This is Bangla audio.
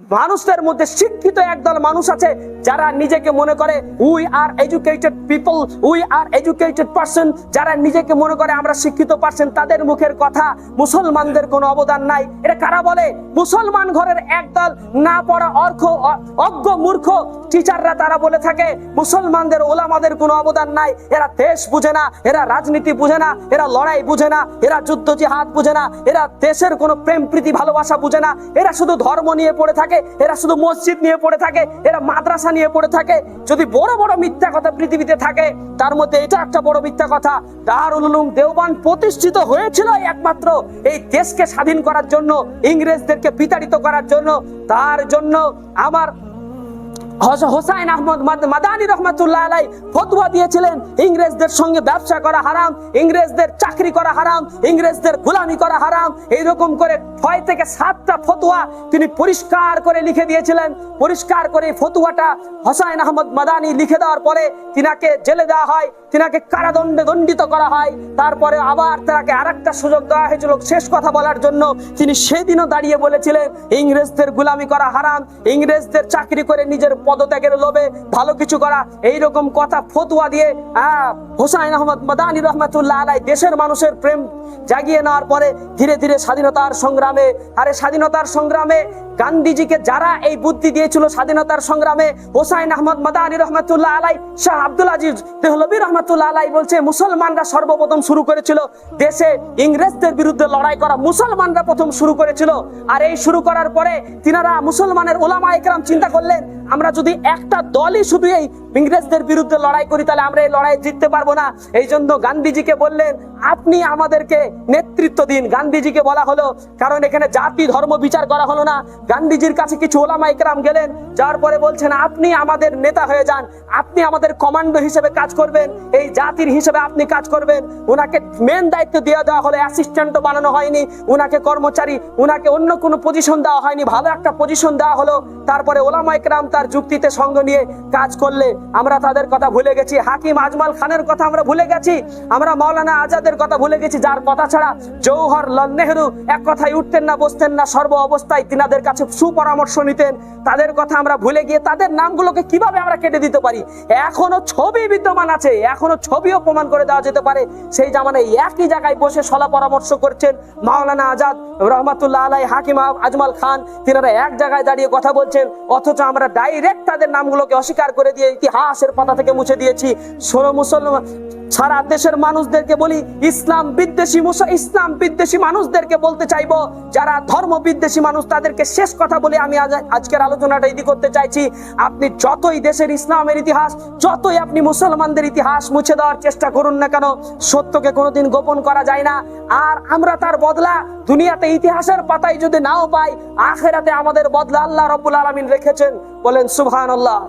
মানুষদের মধ্যে শিক্ষিত একদল মানুষ আছে যারা নিজেকে মনে করে we are educated people, we are educated person, যারা নিজেকে মনে করে আমরা শিক্ষিত পারসন, তাদের মুখের কথা মুসলমানদের কোনো অবদান নাই। এটা কারা বলে? মুসলমান ঘরের একদল না পড়া অজ্ঞ মূর্খ টিচাররা তারা বলে থাকে মুসলমানদের ওলামাদের কোনো অবদান নাই। এরা দেশ বুঝে না, এরা রাজনীতি বুঝে না, এরা লড়াই বুঝে না, এরা যুদ্ধ জিহাদ বুঝে না, এরা দেশের কোনো প্রেম প্রীতি ভালোবাসা বুঝে না, এরা শুধু ধর্ম নিয়ে পড়ে থাকে, এরা শুধু মসজিদ নিয়ে পড়ে থাকে, এরা মাদ্রাসা নিয়ে পড়ে থাকে। যদি বড় বড় মিথ্যা কথা পৃথিবীতে থাকে তার মধ্যে এটা একটা বড় মিথ্যা কথা। দারুল উলুম দেওবান প্রতিষ্ঠিত হয়েছিল একমাত্র এই দেশকে স্বাধীন করার জন্য, ইংরেজদেরকে বিতাড়িত করার জন্য। তার জন্য আমার হোসাইন আহমদ মাদানী রহমাতুল্লাহ আলাই ফতোয়া দিয়েছিলেন ইংরেজদের সঙ্গে ব্যবসা করা হারাম, ইংরেজদের চাকরি করা হারাম, ইংরেজদের গোলামি করা হারাম। এইরকম করে 6 থেকে 7টা ফতোয়া তিনি পরিষ্কার করে লিখে দিয়েছিলেন। পরিষ্কার করে ফতোয়াটা হোসাইন আহমদ মাদানী লিখে দেওয়ার পরে তিনাকে জেলে দেওয়া হয়, তিনাকে কারাদণ্ডে দণ্ডিত করা হয়। তারপরে আবার তাকে আরেকটা সুযোগ দেওয়া হয়েছিল শেষ কথা বলার জন্য। তিনি সেদিনও দাঁড়িয়ে বলেছিলেন ইংরেজদের গোলামি করা হারাম, ইংরেজদের চাকরি করে নিজের পদত্যাগের লোভে ভালো কিছু করা, এইরকম কথা ফতোয়া দিয়ে হোসাইন আহমদ মাদানী রহমাতুল্লাহ আলাই দেশের মানুষের প্রেম জাগিয়ে নেওয়ার পরে ধীরে ধীরে স্বাধীনতার সংগ্রামে, স্বাধীনতার সংগ্রামে গান্ধীজিকে যারা এই বুদ্ধি দিয়েছিল স্বাধীনতার সংগ্রামে, হোসাইন আহমদ মাদানী রহমাতুল্লাহ আলাই, শাহ আব্দুল আজিজ দেহলভী রহমাতুল্লাহ আলাই বলছে মুসলমানরা সর্বপ্রথম শুরু করেছিল দেশে ইংরেজদের বিরুদ্ধে লড়াই করা, মুসলমানরা প্রথম শুরু করেছিল। আর এই শুরু করার পরে তিনারা মুসলমানের ওলামা একরাম চিন্তা করলেন আমরা যদি একটা দলই শুধু এই ইংরেজদের বিরুদ্ধে লড়াই করি তাহলে আমরা এই লড়াই জিততে পারবো না। এই জন্য গান্ধীজিকে বললেন আপনি আমাদেরকে নেতৃত্ব দিন। গান্ধীজিকে বলা হলো, কারণ এখানে জাতি ধর্ম বিচার করা হলো না। গান্ধীজির কাছে কিছু ওলামা ইকরাম গেলেন, যার পরে বলছেন আপনি আমাদের নেতা হয়ে যান, আপনি আমাদের কমান্ডো হিসেবে কাজ করবেন, এই জাতির হিসেবে আপনি কাজ করবেন। ওনাকে মেন দায়িত্ব দিয়ে দেওয়া হলো, অ্যাসিস্ট্যান্টও বানানো হয়নি, ওনাকে কর্মচারী, ওনাকে অন্য কোনো পজিশন দেওয়া হয়নি, ভালো একটা পজিশন দেওয়া হলো। তারপরে ওলামা ইকরাম তার যুক্তিতে সঙ্গ নিয়ে কাজ করলে আমরা তাদের কথা ভুলে গেছি, হাকিম আজমাল খানের কথা আমরা ভুলে গেছি, আমরা মাওলানা আজাদের কথা ভুলে গেছি, যার কথা ছাড়া জওহরলাল নেহরু এক কথায় উঠতেন না বসতেন না, সর্ব অবস্থায় তিনাদের কাছে সুপরামর্শ নিতেন। তাদের কথা আমরা ভুলে গিয়ে তাদের নামগুলোকে কিভাবে আমরা কেটে দিতে পারি? এখনো ছবি বিদ্যমান আছে, এখনো ছবিও প্রমাণ করে দেওয়া যেতে পারে। সেই জামানায় একই জায়গায় বসে সলা পরামর্শ করছেন মাওলানা আজাদ রহমাতুল্লাহ আলাই, হাকিম আজমাল খান, তিনারা এক জায়গায় দাঁড়িয়ে কথা বলছেন, অথচ আমরা ডাইরেক্ট তাদের নামগুলোকে অস্বীকার করে দিয়ে ইতিহাসের পাতা থেকে মুছে দিয়েছি। মুসলমান সারা দেশের মানুষদেরকে বলি, ইসলাম বিদ্বেষী মানুষদেরকে বলতে চাইবো, যারা ধর্ম বিদ্বেষী মানুষ তাদেরকে শেষ কথা বলে আমি আজকের আলোচনাটা ইতি করতে চাইছি। আপনি যতই দেশের ইসলামের ইতিহাস, যতই আপনি মুসলমানদের ইতিহাস মুছে দেওয়ার চেষ্টা করুন না কেন, সত্যকে কোনোদিন গোপন করা যায় না। আর আমরা তার বদলা দুনিয়াতে ইতিহাসের পাতায় যদি নাও পাই, আখিরাতে আমাদের বদলা আল্লাহ রাব্বুল আলামিন রেখেছেন। বলেন সুবহানাল্লাহ।